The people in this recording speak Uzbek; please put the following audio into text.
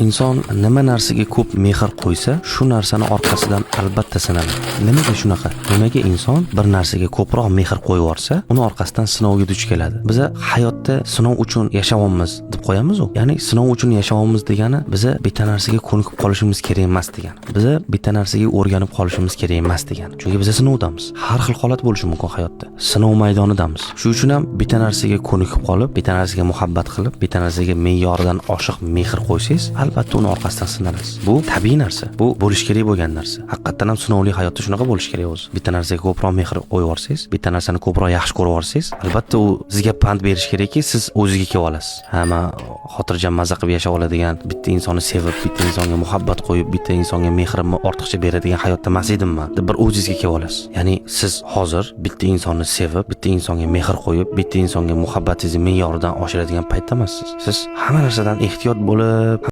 Inson nima narsaga ko'p mehr qo'ysa, shu narsani orqasidan albatta sinadi. Nimaga shunaqa? Nimaga inson bir narsaga ko'proq mehr qo'yib yorsa, uni orqasidan sinovga duch keladi. Biz hayotda sinov uchun yashayapmiz deb qo'yamiz-ku. Ya'ni sinov uchun yashayapmiz degani biz bitta narsaga ko'nikib qolishimiz kerak emas degani. Biz bitta narsaga o'rganib qolishimiz kerak emas degani. Chunki biz sinovdamiz. Har xil holat bo'lishi mumkin hayotda. Sinov maydonidamiz. Shu uchun ham bitta narsaga ko'nikib qolib, bitta narsaga muhabbat qilib, bitta narsaga me'yoridan oshiq mehr qo'ysangiz, albatta uni orqasidan sinalasiz. Bu tabiiy narsa. Bu bo'lish kerak bo'lgan narsa. Haqiqatan ham sinovli hayotda shunaqa bo'lish kerak o'zi. Bitta narsaga ko'proq mehr qo'yib yorsangiz, bitta narsani ko'proq yaxshi ko'rib yorsangiz, albatta u sizga pand berish kerakki, siz o'ziga kelib olasiz. Ha, men xotirjam mazza qilib yashab oladigan, bitta insonni sevib, bitta insonga muhabbat qo'yib, bitta insonga mehrimni ortiqcha beradigan hayotda emas edimman deb bir o'zingizga kelib olasiz. Ya'ni siz hozir bitta insonni sevib, bitta insonga mehr qo'yib, bitta insonga muhabbatingizni me'yoridan oshiradigan paytda emassiz. Siz hamma narsadan ehtiyot bo'lib